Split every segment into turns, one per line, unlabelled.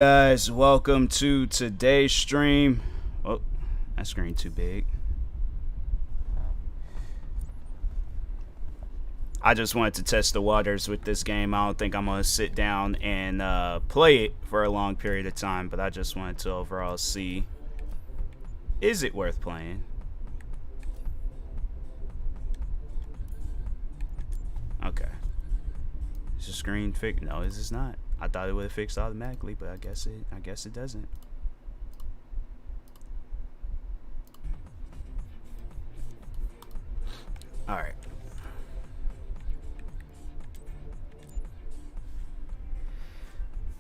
Guys, welcome to today's stream. Oh, that screen too big. I just wanted to test the waters with this game. I don't think I'm gonna sit down and play it for a long period of time, but I just wanted to overall see, is it worth playing? Okay. Is the screen fixed? No, this is not. I thought it would have fixed automatically, but I guess it doesn't. All right.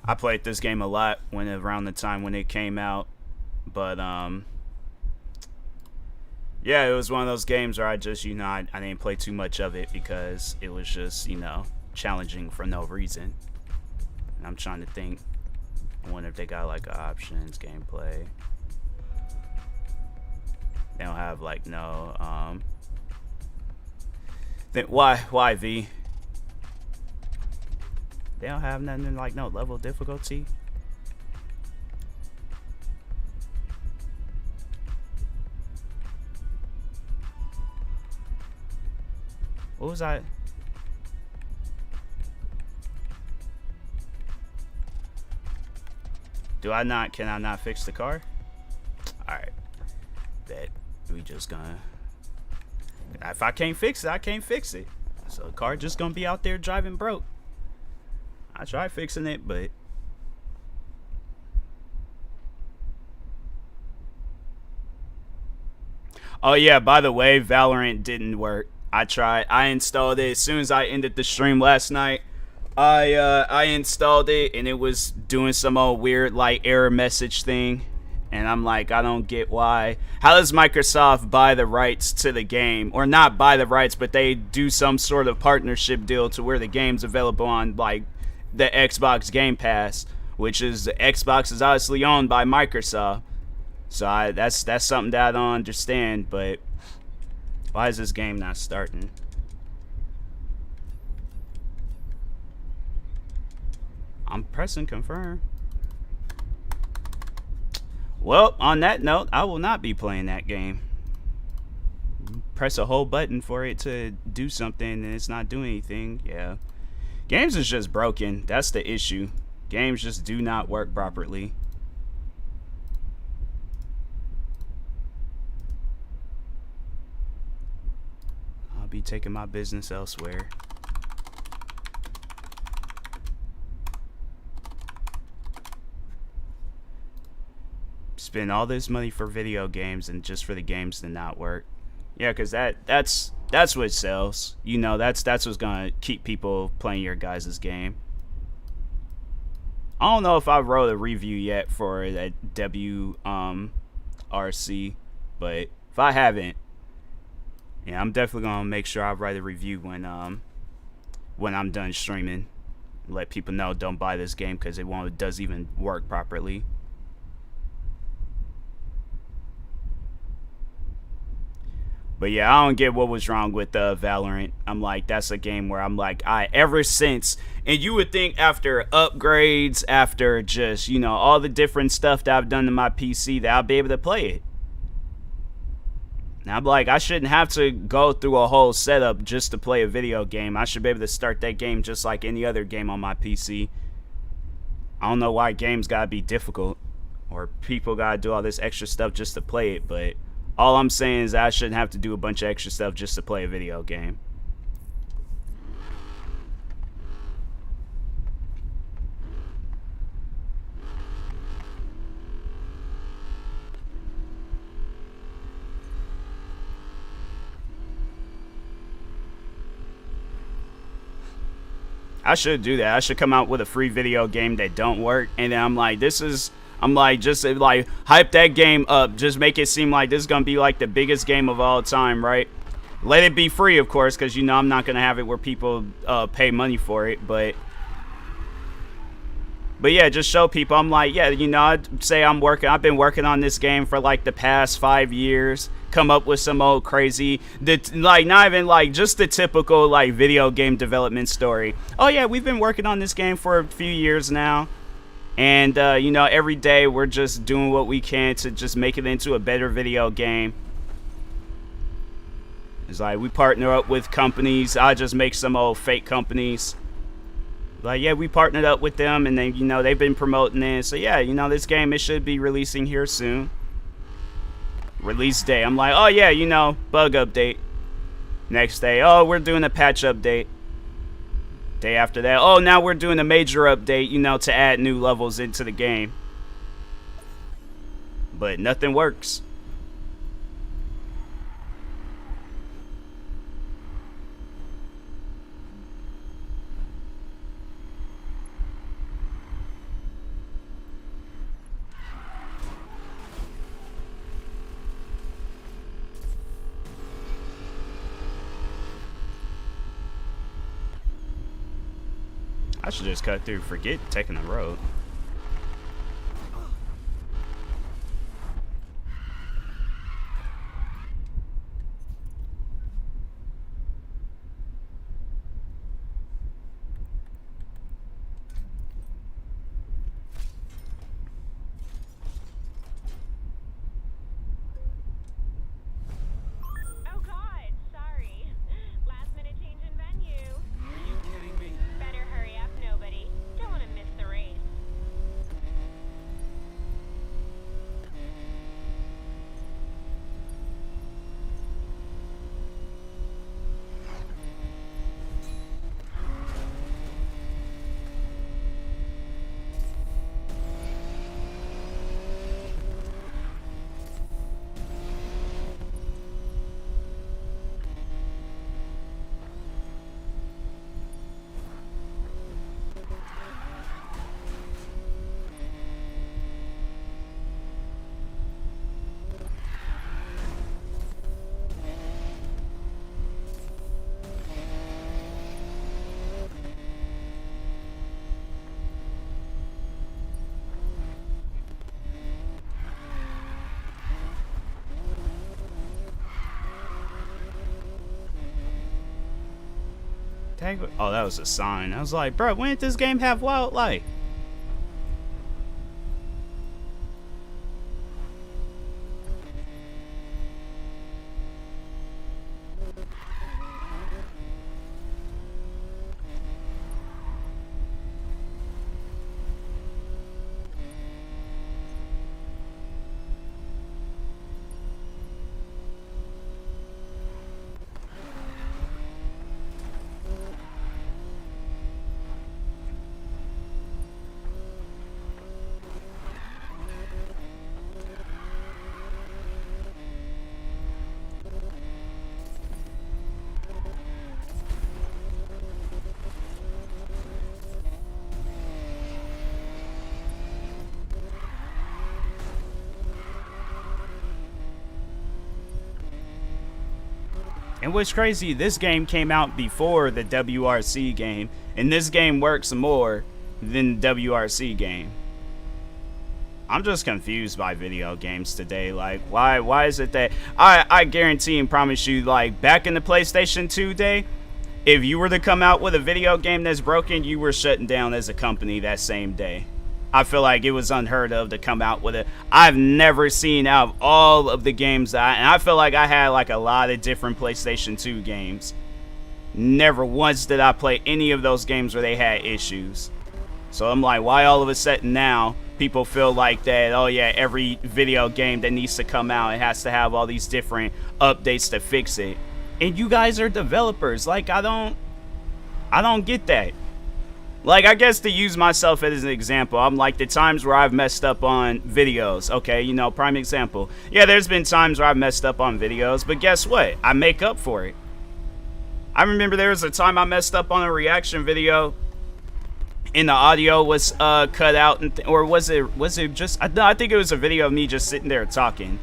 I played this game a lot when around the time when it came out, but yeah, it was one of those games where I just I didn't play too much of it because it was just challenging for no reason. And I'm trying to think. I wonder if they got like options, gameplay. They don't have like no why V? They don't have nothing like no level of difficulty. What was I? Can I not fix the car? Alright. Bet. We just gonna... If I can't fix it, I can't fix it. So the car just gonna be out there driving broke. I tried fixing it, but... Oh yeah, by the way, Valorant didn't work. I tried. I installed it as soon as I ended the stream last night. I installed it and it was doing some old weird like error message thing, and I'm like, I don't get why. How does Microsoft buy the rights to the game, or not buy the rights, but they do some sort of partnership deal to where the game's available on like the Xbox Game Pass, which is the Xbox is obviously owned by Microsoft. So that's something that I don't understand. But why is this game not starting? I'm pressing confirm. Well, on that note, I will not be playing that game. Press a whole button for it to do something and it's not doing anything. Yeah. Games is just broken. That's the issue. Games just do not work properly. I'll be taking my business elsewhere. Spend all this money for video games and just for the games to not work. Yeah, because that's what sells. That's what's gonna keep people playing your guys' game. I don't know if I wrote a review yet for that WRC, but if I haven't, yeah, I'm definitely gonna make sure I write a review when I'm done streaming. Let people know don't buy this game because it doesn't even work properly. But yeah, I don't get what was wrong with Valorant. I'm like, that's a game where I'm like, ever since, and you would think after upgrades, after just, all the different stuff that I've done to my PC, that I'll be able to play it. And I'm like, I shouldn't have to go through a whole setup just to play a video game. I should be able to start that game just like any other game on my PC. I don't know why games gotta be difficult, or people gotta do all this extra stuff just to play it, but... all I'm saying is I shouldn't have to do a bunch of extra stuff just to play a video game. I should do that. I should come out with a free video game that don't work, and then I'm like, just hype that game up. Just make it seem like this is going to be like the biggest game of all time, right? Let it be free, of course, because I'm not going to have it where people pay money for it. But yeah, just show people. I'm like, yeah, I'd say I've been working on this game for like the past 5 years. Come up with some old crazy, not even like just the typical like video game development story. Oh yeah, we've been working on this game for a few years now. And you know, every day we're just doing what we can to just make it into a better video game. It's like we partner up with companies. I just make some old fake companies. Like, yeah, we partnered up with them, and then, you know, they've been promoting it. So yeah, you know, this game, it should be releasing here soon. Release day. I'm like, oh yeah, you know, bug update. Next day, oh, we're doing a patch update. Day after that, oh, now we're doing a major update, you know, to add new levels into the game. But nothing works. I should just cut through, forget taking the road. Oh, that was a sign. I was like, bro, when did this game have wildlife? And what's crazy, this game came out before the WRC game, and this game works more than the WRC game. I'm just confused by video games today. Like, why is it that I guarantee and promise you, like, back in the PlayStation 2 day, if you were to come out with a video game that's broken, you were shutting down as a company that same day. I feel like it was unheard of to come out with it. I've never seen out of all of the games and I feel like I had like a lot of different PlayStation 2 games. Never once did I play any of those games where they had issues. So I'm like, why all of a sudden now people feel like that, oh yeah, every video game that needs to come out, it has to have all these different updates to fix it. And you guys are developers. Like, I don't get that. Like, I guess to use myself as an example, I'm like the times where I've messed up on videos, okay? You know, prime example. Yeah, there's been times where I've messed up on videos, but guess what? I make up for it. I remember there was a time I messed up on a reaction video and the audio was cut out, or was it just, I think it was a video of me just sitting there talking.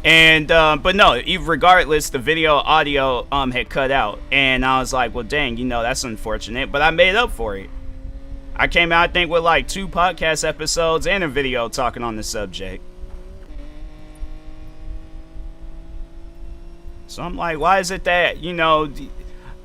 And but no, regardless, the video audio had cut out, and I was like, well, dang, you know, that's unfortunate, but I made up for it. I came out, I think, with like 2 podcast episodes and a video talking on the subject. So I'm like, why is it that, you know,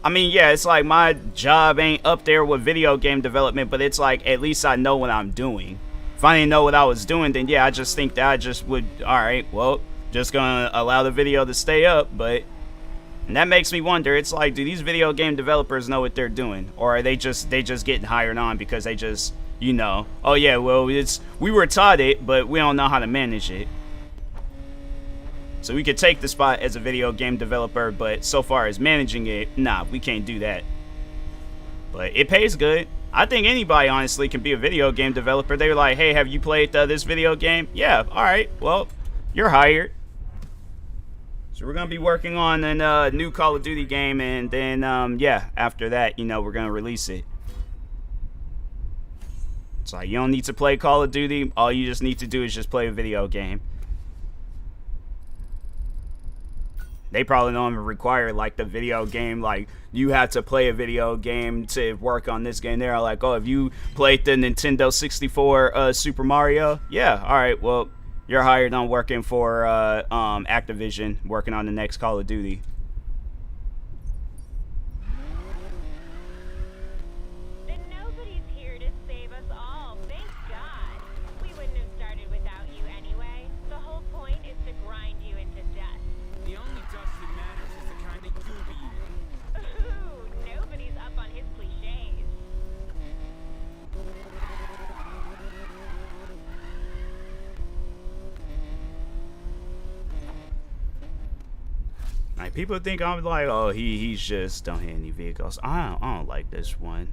I mean, yeah, it's like my job ain't up there with video game development, but it's like, at least I know what I'm doing. If I didn't know what I was doing, then yeah, I just think that I just would, alright, well, just gonna allow the video to stay up. But and that makes me wonder, it's like, do these video game developers know what they're doing? Or are they just getting hired on because they just, you know, oh yeah, well, we were taught it, but we don't know how to manage it. So we could take the spot as a video game developer, but so far as managing it, nah, we can't do that. But it pays good. I think anybody honestly can be a video game developer. They're like, hey, have you played this video game? Yeah, alright, well, you're hired. So we're going to be working on a new Call of Duty game, and then, yeah, after that, you know, we're going to release it. It's like, you don't need to play Call of Duty. All you just need to do is just play a video game. They probably don't even require, like, the video game, like, you have to play a video game to work on this game. They're like, oh, have you played the Nintendo 64 Super Mario? Yeah, alright, well, you're hired on working for Activision, working on the next Call of Duty.
Then nobody's here to save us all, thank God. We wouldn't have started without you anyway. The whole point is to grind you into dust.
The only dust that matters is the kind that you'll be eating.
Ooh, nobody's up on his cliches.
Like, people think I'm like, oh, he's just don't hit any vehicles. I don't like this one.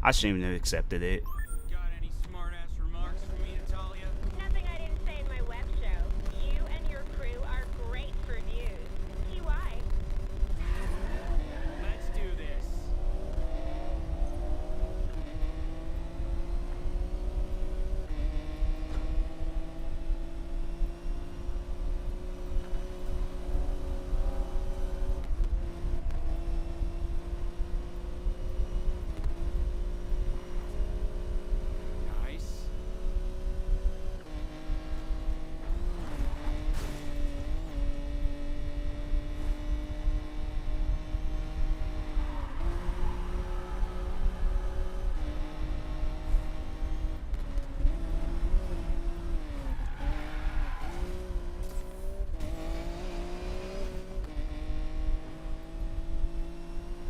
I shouldn't have accepted it.
Got any smart-ass remarks for me, Natalia?
Nothing I didn't say in my web show. You and your crew are great for views. TY.
Let's do this. Nice.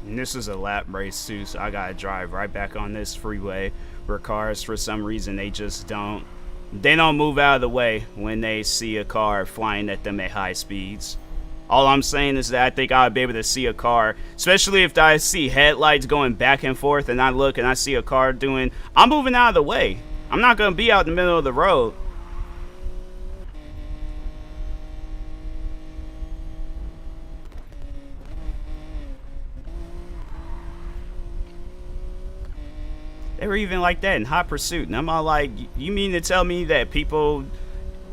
And this is a lap race too, so I gotta drive right back on this freeway where cars, for some reason, they don't move out of the way when they see a car flying at them at high speeds. All I'm saying is that I think I'll be able to see a car, especially if I see headlights going back and forth and I look and I see a car I'm moving out of the way. I'm not gonna be out in the middle of the road. They were even like that in Hot Pursuit, and I'm all like, you mean to tell me that people,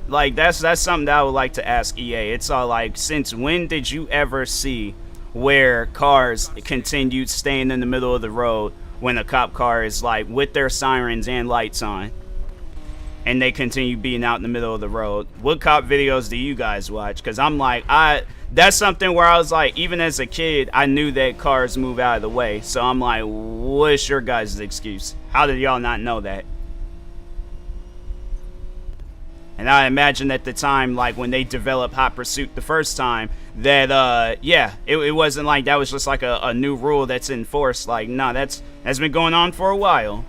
like, that's something that I would like to ask EA. It's all like, since when did you ever see where cars continued staying in the middle of the road when a cop car is like with their sirens and lights on, and they continue being out in the middle of the road? What cop videos do you guys watch? Because I'm like, that's something where I was like, even as a kid, I knew that cars move out of the way. So I'm like, what's your guys' excuse? How did y'all not know that? And I imagine at the time, like when they developed Hot Pursuit the first time, that yeah, it wasn't like that was just like a new rule that's enforced. Like, nah, that's been going on for a while.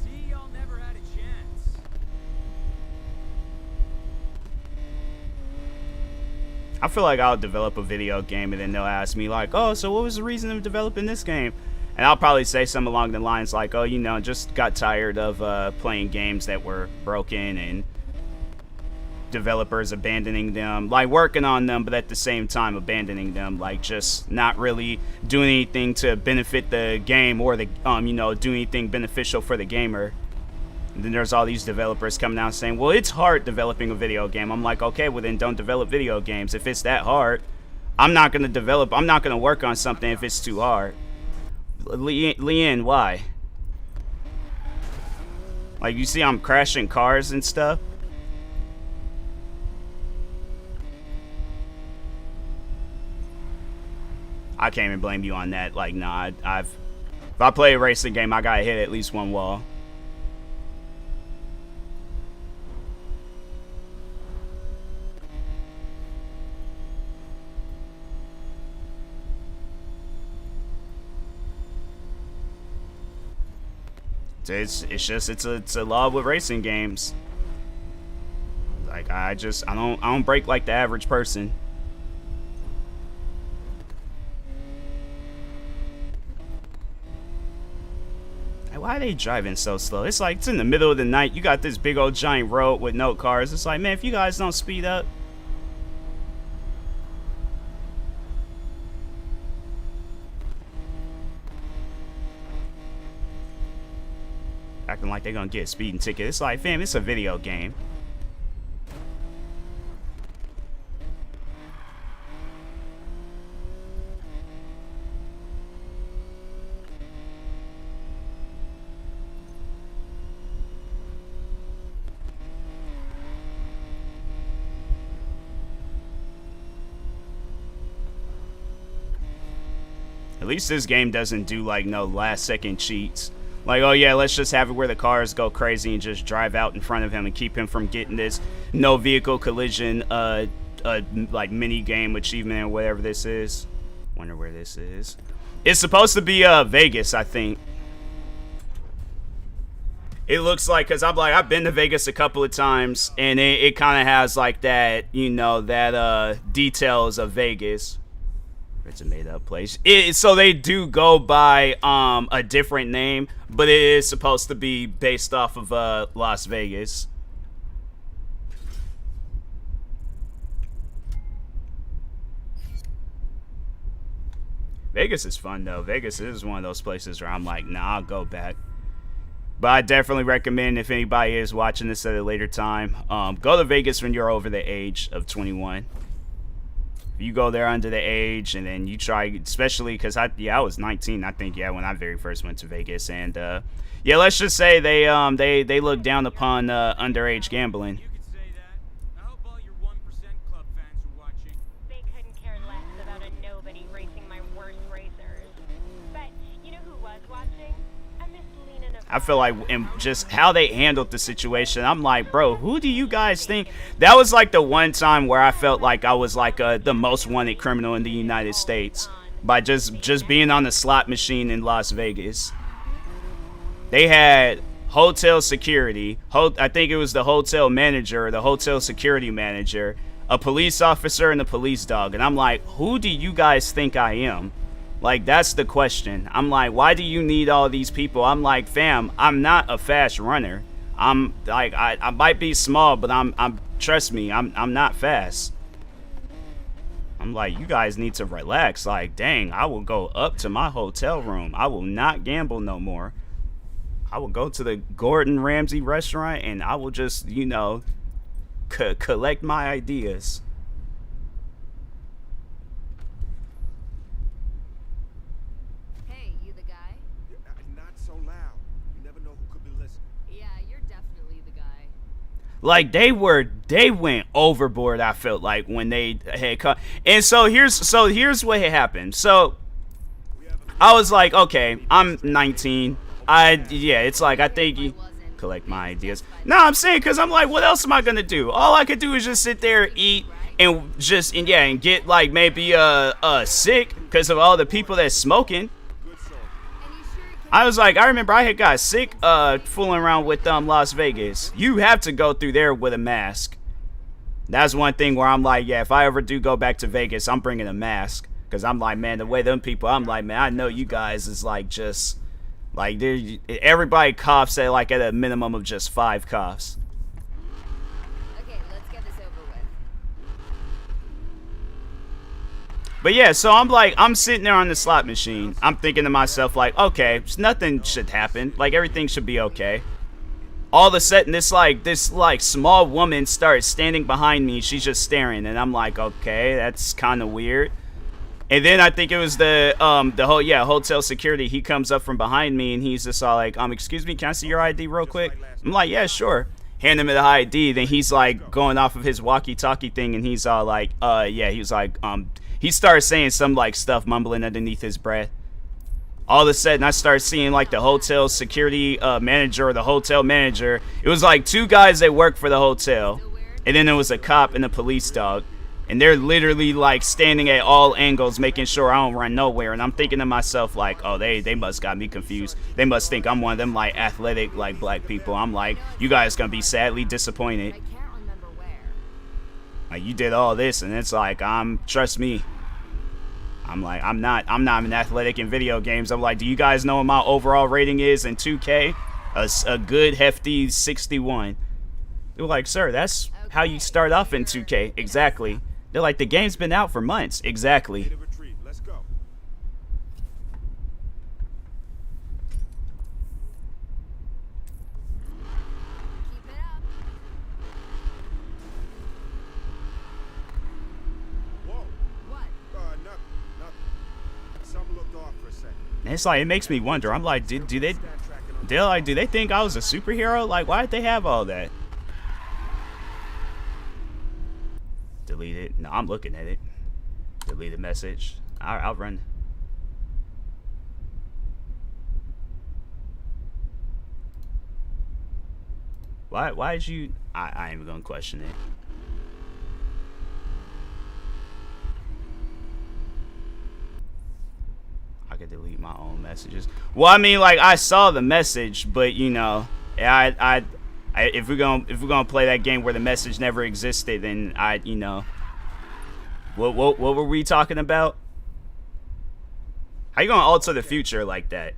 See, y'all never had a chance.
I feel like I'll develop a video game and then they'll ask me like, oh, so what was the reason of developing this game? And I'll probably say something along the lines like, oh, you know, just got tired of playing games that were broken and developers abandoning them, like working on them, but at the same time abandoning them, like just not really doing anything to benefit the game or the, you know, do anything beneficial for the gamer. And then there's all these developers coming out saying, well, it's hard developing a video game. I'm like, okay, well then don't develop video games. If it's that hard, I'm not going to work on something if it's too hard. Leanne, why? Like, you see I'm crashing cars and stuff? I can't even blame you on that. Like, nah, if I play a racing game, I gotta hit at least one wall. It's a law with racing games. Like, I don't break like the average person. Like, why are they driving so slow? It's like it's in the middle of the night. You got this big old giant road with no cars. It's like, man, if you guys don't speed up. Acting like they're gonna get a speeding ticket. It's like, fam, it's a video game. At least this game doesn't do like no last second cheats. Like, oh yeah, let's just have it where the cars go crazy and just drive out in front of him and keep him from getting this no vehicle collision like mini game achievement or whatever this is. Wonder where this is. It's supposed to be Vegas, I think. It looks like, because I've been to Vegas a couple of times, and it kind of has like that, you know, that details of Vegas. It's a made-up place. So they do go by a different name, but it is supposed to be based off of Las Vegas. Vegas is fun though. Vegas is one of those places where I'm like, nah, I'll go back. But I definitely recommend, if anybody is watching this at a later time, go to Vegas when you're over the age of 21. You go there under the age, and then you try, especially because I was 19, I think, when I very first went to Vegas, and yeah, let's just say they look down upon underage gambling.
You could say that. I hope all your 1% Club fans are watching.
They couldn't care less about a nobody racing my worst racers. But you know who was watching? I miss Lena Navarro.
I feel like, and just how they handled the situation, I'm like, bro, who do you guys think? That was like the one time where I felt like I was like the most wanted criminal in the United States by just being on the slot machine in Las Vegas. They had hotel security, I think it was the hotel manager, the hotel security manager, a police officer, and a police dog. And I'm like, who do you guys think I am? Like, that's the question. I'm like, why do you need all these people? I'm like, fam, I'm not a fast runner. I'm like, I might be small, but I'm trust me, I'm not fast. I'm like, you guys need to relax. Like, dang, I will go up to my hotel room. I will not gamble no more. I will go to the Gordon Ramsay restaurant, and I will just, you know, collect my ideas. Like, they went overboard, I felt like, when they had come. And so here's what had happened. So I was like, okay, I'm 19. It's like, I think you collect my ideas. No, I'm saying, because I'm like, what else am I gonna do? All I could do is just sit there, eat, and get like maybe sick because of all the people that's smoking. I was like, I remember I had got sick fooling around with Las Vegas. You have to go through there with a mask. That's one thing where I'm like, yeah, if I ever do go back to Vegas, I'm bringing a mask. Because I'm like, man, the way them people, I'm like, man, I know you guys is like just, like, everybody coughs at like at a minimum of just 5 coughs.
Okay, let's get this over with.
But yeah, so I'm like, I'm sitting there on the slot machine. I'm thinking to myself, like, okay, nothing should happen. Like, everything should be okay. All of a sudden, this small woman starts standing behind me. She's just staring, and I'm like, okay, that's kind of weird. And then I think it was the hotel security. He comes up from behind me, and he's just all like, excuse me, can I see your ID real quick? I'm like, yeah, sure. hand him the ID. Then he's like going off of his walkie-talkie thing, and he's all like, yeah, he was like, he started saying some like stuff, mumbling underneath his breath. All of a sudden, I started seeing like the hotel security manager or the hotel manager. It was like 2 guys that worked for the hotel, and then there was a cop and a police dog. And they're literally like standing at all angles, making sure I don't run nowhere. And I'm thinking to myself like, oh, they must got me confused. They must think I'm one of them like athletic like black people. I'm like, you guys gonna be sadly disappointed.
I can't remember where.
Like, you did all this, and it's like, trust me. I'm like, I'm not an athletic in video games. I'm like, do you guys know what my overall rating is in 2K? A good hefty 61. They were like, sir, that's how you start off in 2K. Exactly. They're like, the game's been out for months. Exactly.
Let's go.
Keep it up.
Whoa.
What?
Nothing. Something looked off for a second.
And it's like, it makes me wonder. I'm like, do they think I was a superhero? Like, why did they have all that? Delete it. No, I'm looking at it. Delete the message. I'll run. Why did you? I ain't even gonna question it. I could delete my own messages. Well, I mean, like, I saw the message, but you know, if we're gonna play that game where the message never existed, then you know, what were we talking about? How you gonna alter the future like that?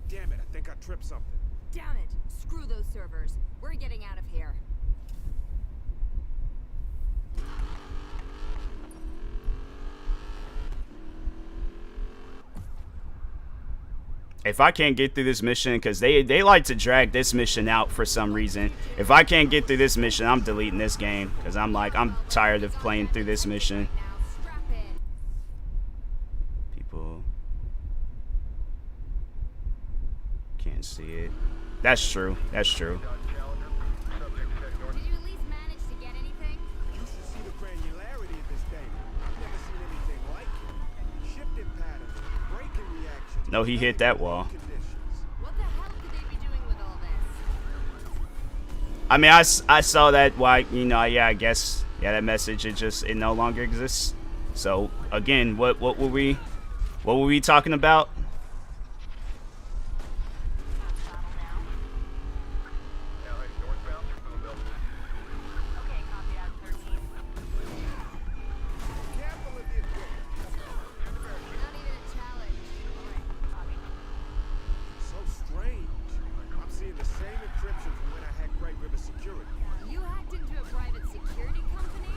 Damn it, I think I tripped something.
Damn it. Screw those servers. We're getting out of here.
If I can't get through this mission, because they like to drag this mission out for some reason. If I can't get through this mission, I'm deleting this game, because I'm tired of playing through this mission.
Now strap in.
People can't see it. That's true. That's true.
Did you at least manage to get anything?
You should see the granularity of this thing. I've never seen anything like it. Shifting patterns, braking reactions.
No, he hit that wall.
Conditions.
What the hell could they be doing with all this?
I mean, I saw that. Why, you know, yeah, I guess, yeah, that message, it no longer exists. So again, what were we talking about?
Careful of the equipment.
Not even a challenge.
So strange. I'm seeing the same encryption from when I hacked Great River Security.
You hacked into a private security company?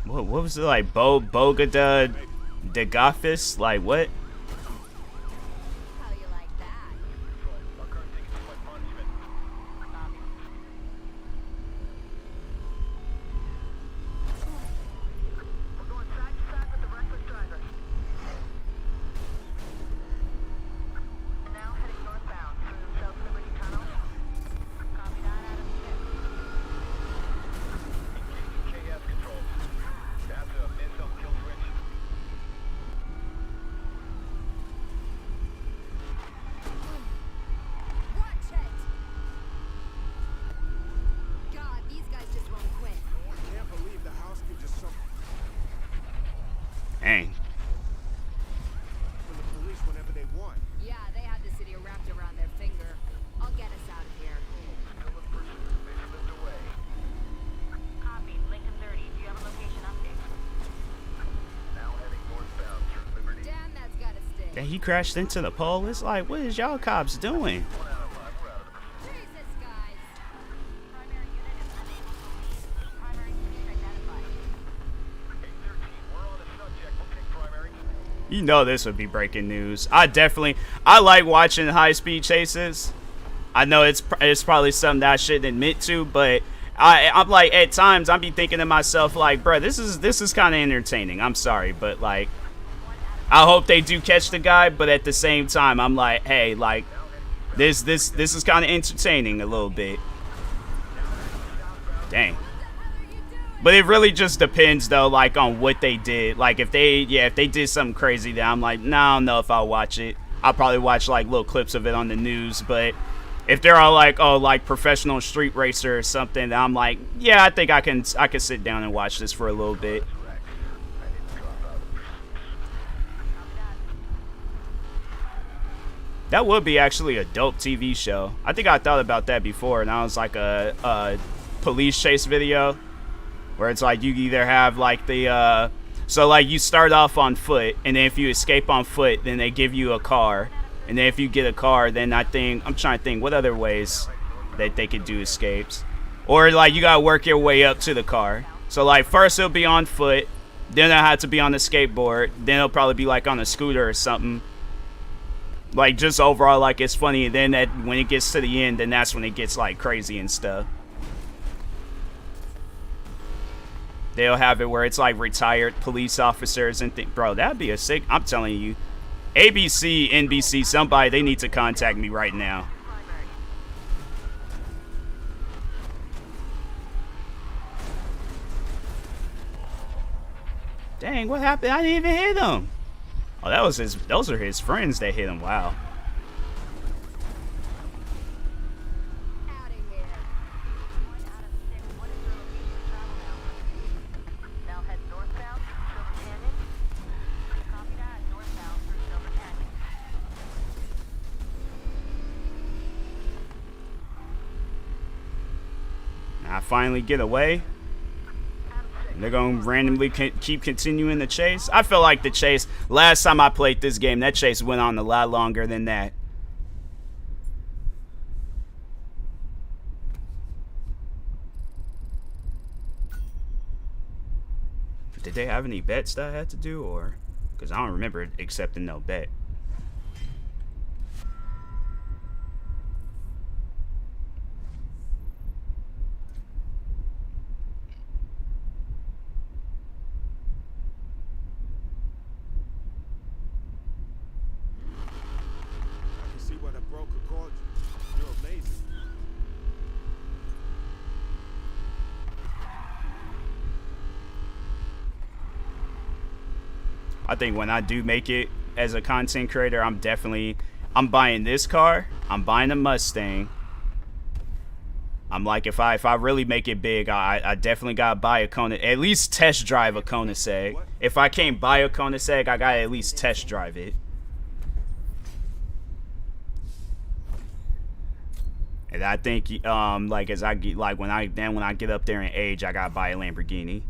No.
What was it like? Bogota de Gothis? Like what?
How you like that? Watch it! God, these guys just won't quit.
I can't believe the house could just
Dang.
for the police whenever they want.
Yeah, they had the city wrapped around their finger. I'll get us out of here.
Copy. Lincoln 30. Do you have a location update?
Damn, that's gotta stay.
Dang, he crashed into the pole. It's like, what is y'all cops doing?
Jesus, guys.
Primary unit is unable to lead. Primary unit identified.
You know this would be breaking news. I like watching high-speed chases. I know it's probably something that I shouldn't admit to, but I'm like, at times I'm be thinking to myself like, bruh, this is kind of entertaining. I'm sorry, but like, I hope they do catch the guy, but at the same time, I'm like, hey, like, This is kind of entertaining a little bit. Dang. But it really just depends though, like on what they did. Like if they did something crazy, then I'm like, nah, I don't know if I'll watch it. I'll probably watch like little clips of it on the news. But if they're all like, oh, like professional street racer or something, then I'm like, yeah, I think I can sit down and watch this for a little bit. That would be actually a dope TV show. I think I thought about that before, and I was like a police chase video where it's like you either have like the so like you start off on foot, and then if you escape on foot, then they give you a car, and then if you get a car, then I'm trying to think what other ways that they could do escapes, or like you gotta work your way up to the car. So like first it'll be on foot, then it'll have to be on the skateboard, then it'll probably be like on a scooter or something. Like just overall, like it's funny, and then that when it gets to the end, then that's when it gets like crazy and stuff. They'll have it where it's like retired police officers and bro, that'd be a sick. I'm telling you, ABC, NBC, somebody, they need to contact me right now. Dang, what happened? I didn't even hit him. Oh, that was his. Those are his friends that hit him. Wow. I finally get away. They're going to randomly keep continuing the chase. I feel like the chase, last time I played this game, that chase went on a lot longer than that. Did they have any bets that I had to do, or? Because I don't remember accepting no bet. I think when I do make it as a content creator, I'm buying this car. I'm buying a Mustang. I'm like, if I really make it big, I definitely gotta buy a Kona, at least test drive a Koenigsegg. If I can't buy a Koenigsegg, I gotta at least test drive it. And I think like as I get when I get up there in age, I gotta buy a Lamborghini.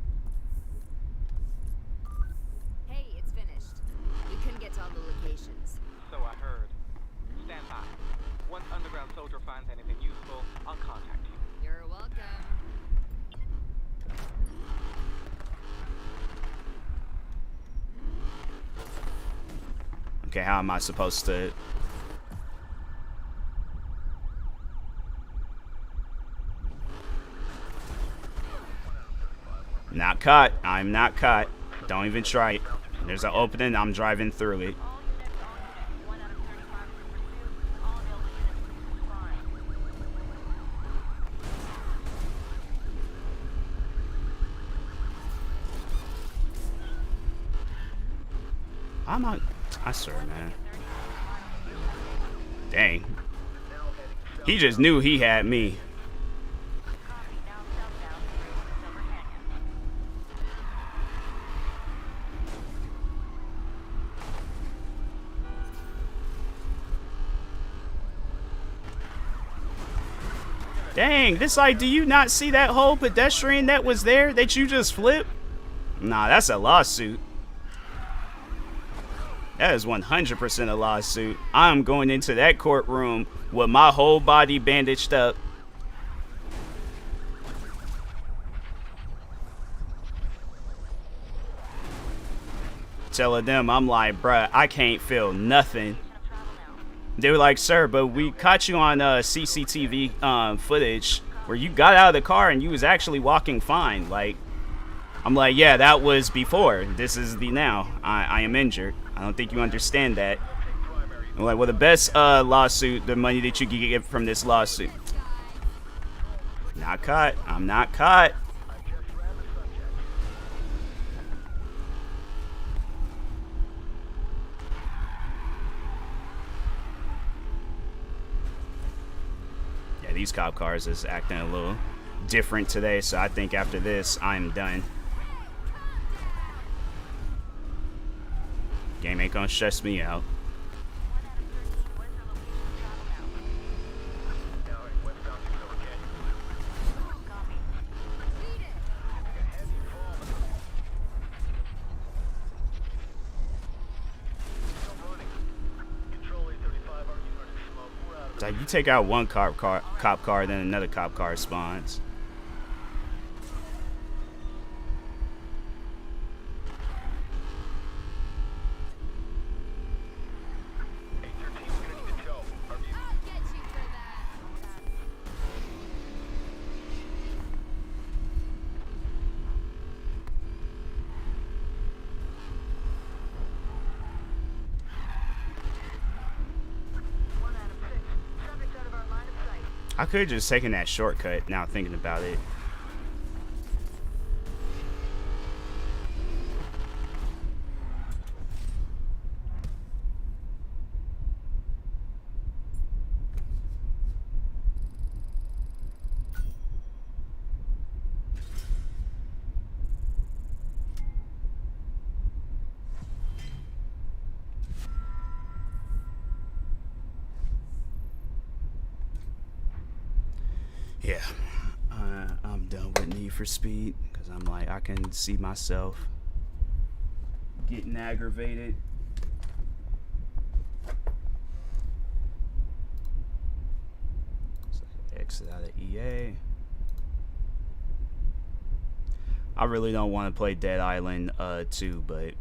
Okay, how am I supposed to? Not caught. I'm not caught. Don't even try it. There's an opening. I'm driving through it. I'm not. I swear, man. Dang. He just knew he had me. Dang, this like, do you not see that whole pedestrian that was there that you just flipped? Nah, that's a lawsuit. That is 100% a lawsuit. I'm going into that courtroom with my whole body bandaged up. Telling them, I'm like, bruh, I can't feel nothing. They were like, sir, but we caught you on CCTV footage where you got out of the car and you was actually walking fine. Like, I'm like, yeah, that was before. This is the now. I am injured. I don't think you understand that. Like, well, the best lawsuit, the money that you can get from this lawsuit. Not caught. I'm not caught. Yeah, these cop cars is acting a little different today, so I think after this, I'm done. Game ain't gonna stress me out. Like, you take out one cop car, then another cop car spawns. I could have just taken that shortcut now thinking about it. Yeah, I'm done with Need for Speed because I'm like, I can see myself getting aggravated. So exit out of EA. I really don't want to play Dead Island 2, but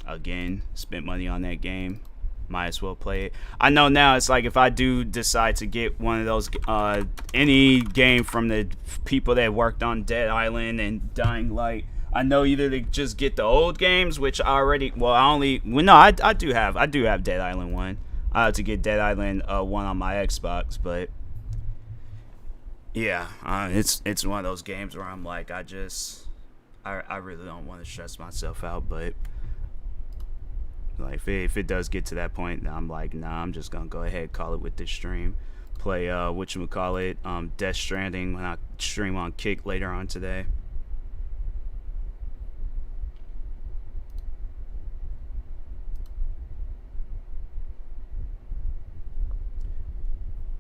again, spent money on that game. Might as well play it. I know now it's like if I do decide to get one of those any game from the people that worked on Dead Island and Dying Light, I know either to just get the old games, which I already I do have Dead Island 1. I have to get Dead Island 1 on my Xbox, but yeah, it's one of those games where I'm like, I really don't want to stress myself out, but like if it does get to that point, I'm like, nah, I'm just gonna go ahead and call it with this stream. Play whatchamacallit, Death Stranding when I stream on GEEK later on today.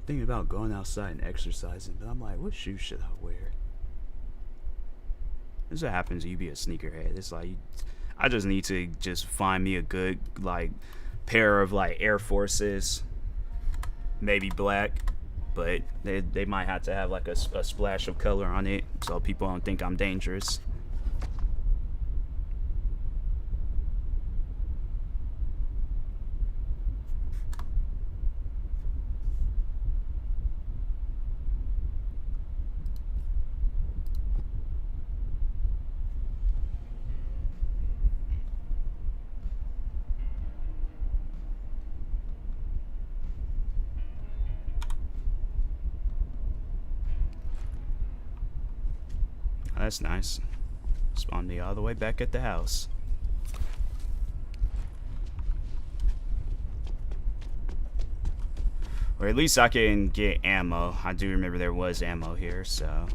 Thinking about going outside and exercising, but I'm like, what shoes should I wear? This is what happens when you be a sneakerhead. It's like I just need to just find me a good like pair of like Air Forces, maybe black, but they might have to have like a splash of color on it so people don't think I'm dangerous. That's nice. Spawned me all the way back at the house. Or at least I can get ammo. I do remember there was ammo here, so.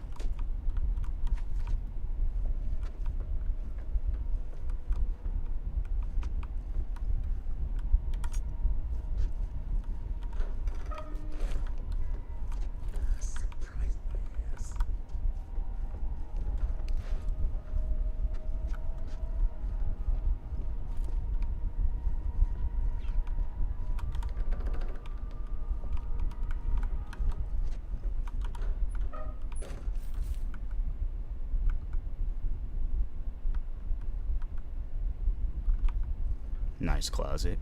Nice closet.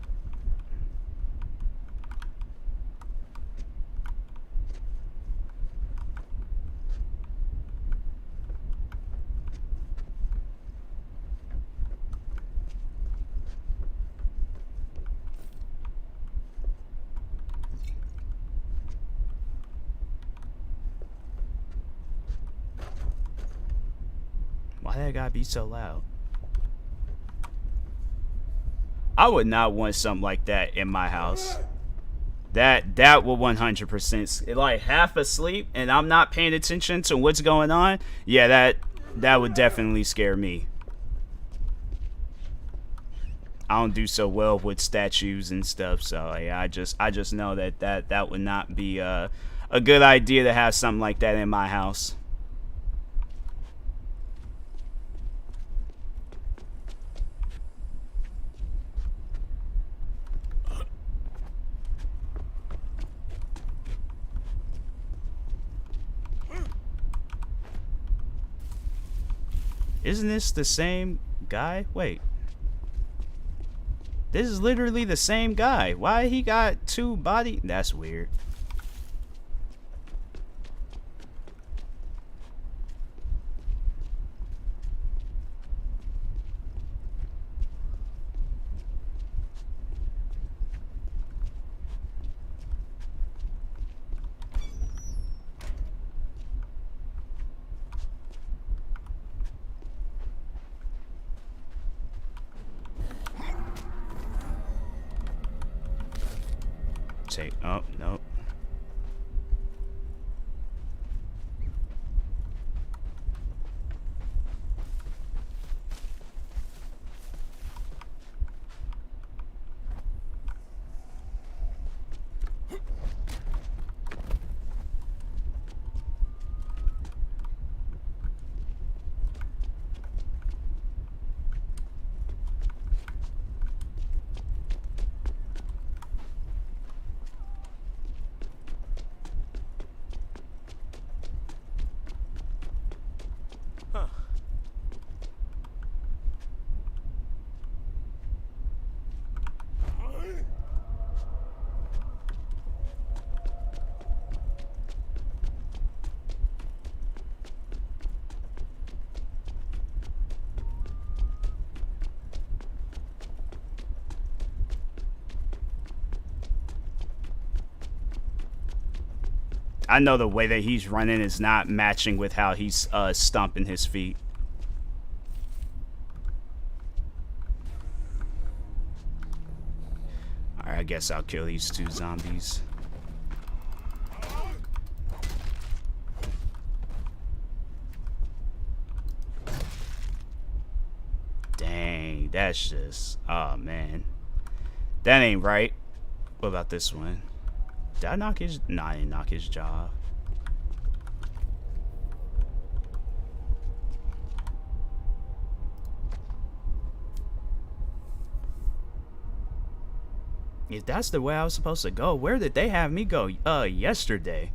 Why that gotta be so loud? I would not want something like that in my house. That will 100%, like, half asleep and I'm not paying attention to what's going on. Yeah, that would definitely scare me. I don't do so well with statues and stuff, so yeah, I just know that would not be a good idea to have something like that in my house. Isn't this the same guy? Wait. This is literally the same guy. Why he got two body? That's weird. Oh, no. I know the way that he's running is not matching with how he's stomping his feet. Alright, I guess I'll kill these two zombies. Dang, that's just... oh, man. That ain't right. What about this one? Did I knock his... nah, I didn't knock his jaw. If that's the way I was supposed to go, where did they have me go yesterday?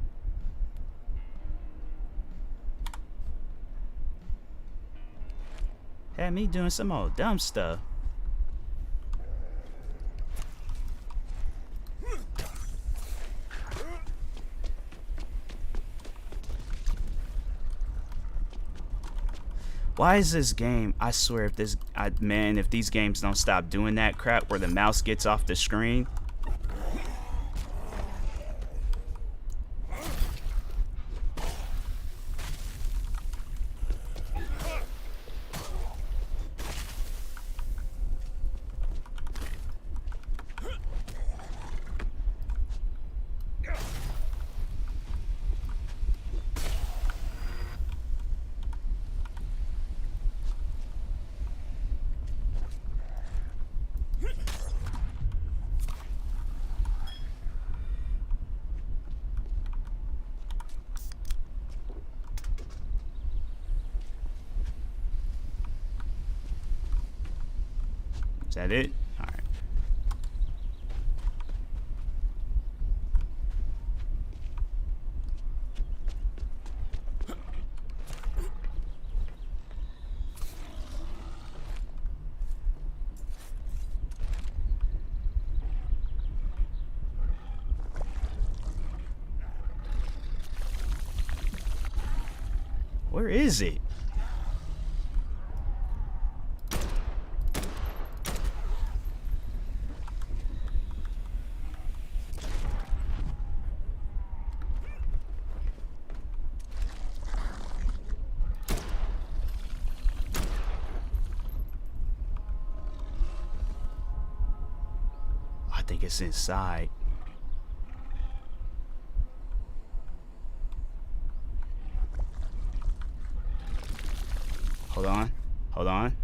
Had me doing some old dumb stuff. Why is this game, I swear, if this, man, if these games don't stop doing that crap where the mouse gets off the screen. Is that it? Alright. Where is it? think it's inside. Hold on. Hold on.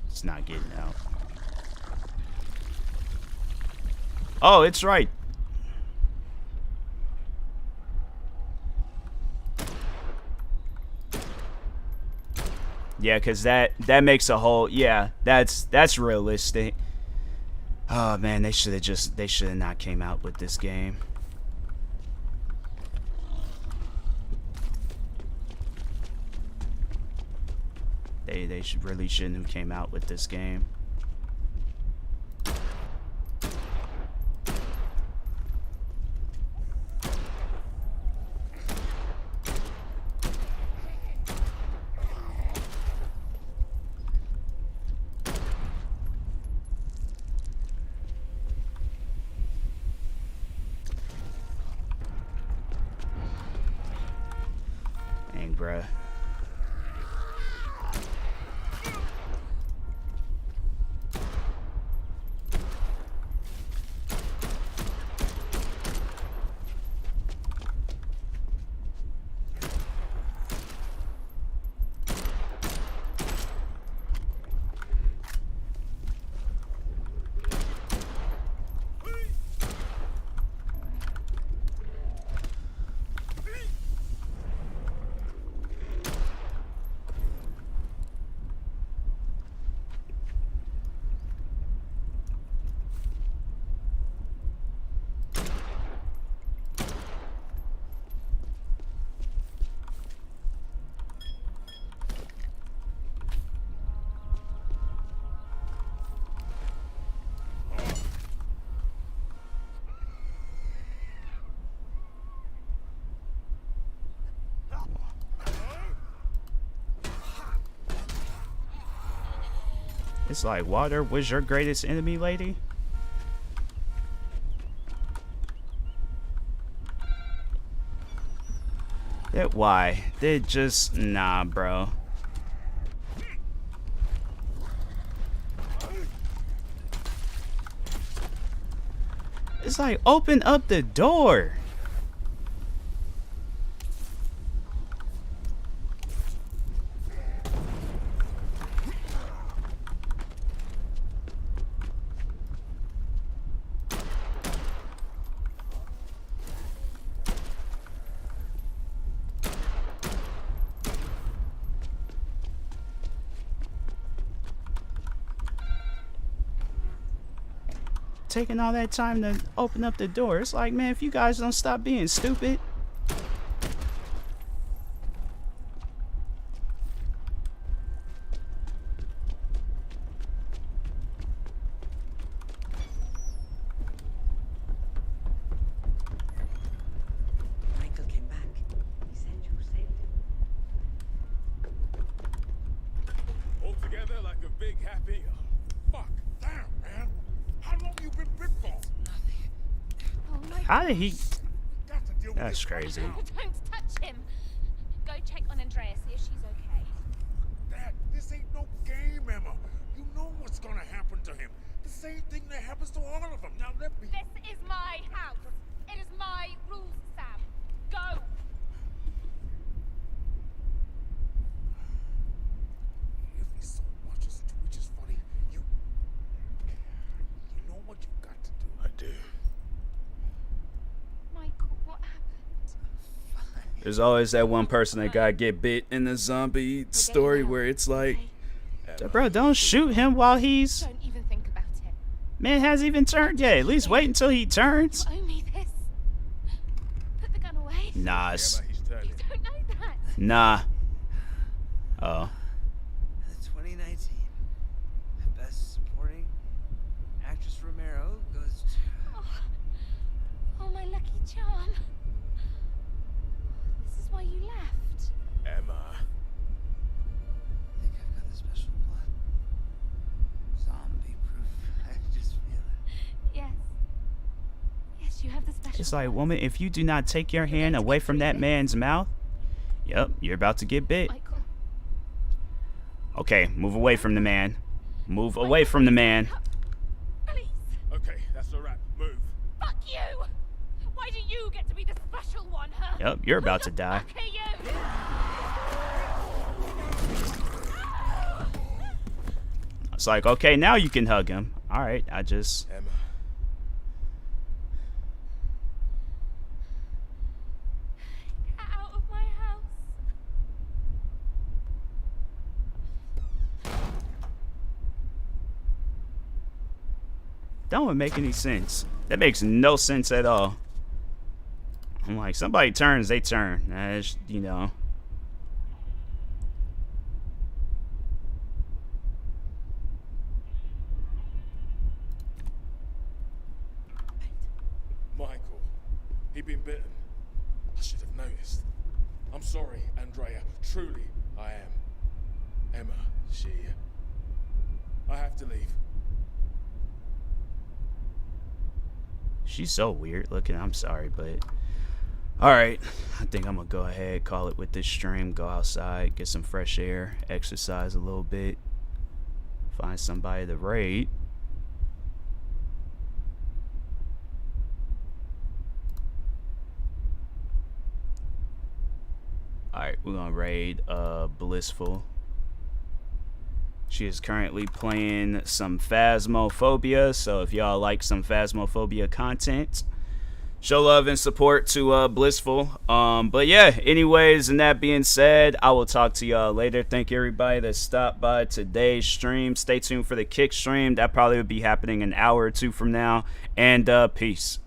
It's not getting out. Oh, it's right. Yeah, cause that makes a whole, yeah, that's realistic. Oh man, they should have not came out with this game. They really shouldn't have came out with this game. Dang, bruh. It's like, water was your greatest enemy, lady? Why? They just, nah, bro. It's like, open up the door. Taking all that time to open up the door. It's like, man, if you guys don't stop being stupid.
Michael came back. He said you saved him.
All together like a big happy. Fuck. Damn, man. How long you been bit for?
Oh my
How did he?
Got to deal with
That's
this
crazy.
Don't touch him. Go check on Andrea, see if she's okay.
Dad, this ain't no game, Emma. You know what's gonna happen to him. The same thing that happens to all of them. Now let me.
This is my house. It is my rules, Sam. Go.
If he so much as twitches funny, you know what you got to do. I do.
Michael, what happened?
There's always that one person that gotta get bit in the zombie story where it's like, bro, don't shoot him while he's,
Don't even think about it.
man, hasn't even turned yet. At least wait until he turns.
Not only this. Put the gun away.
Nah,
He's turning.
You don't know that.
nah. Oh,
The 2019 Best Supporting Actress Romero goes to...
Oh, my lucky charm. This is why you left.
Emma.
I think I've got the special blood.
It's like, woman, if you do not take your hand away from that man's mouth, yep, you're about to get bit.
Michael.
Okay, move away from the man. Move away from the man.
Please.
Okay, that's a wrap. Move.
Fuck you! Why do you get to be the special one, huh?
Yep, you're about to die.
Fuck are you?
It's like, okay, now you can hug him. All right, I just...
Emma.
Get out of my house.
That wouldn't make any sense. That makes no sense at all. I'm like, somebody turns, they turn. That's, you know.
Michael. He'd been bitten. I should have noticed. I'm sorry, Andrea. Truly, I am. Emma, I have to leave.
She's so weird looking. I'm sorry, but... Alright, I think I'm going to go ahead, call it with this stream, go outside, get some fresh air, exercise a little bit, find somebody to raid. Alright, we're going to raid Blissful. She is currently playing some Phasmophobia, so if y'all like some Phasmophobia content, show love and support to Blissful. But yeah, anyways, and that being said, I will talk to y'all later. Thank you everybody that stopped by today's stream. Stay tuned for the Kick stream. That probably will be happening an hour or two from now. And peace.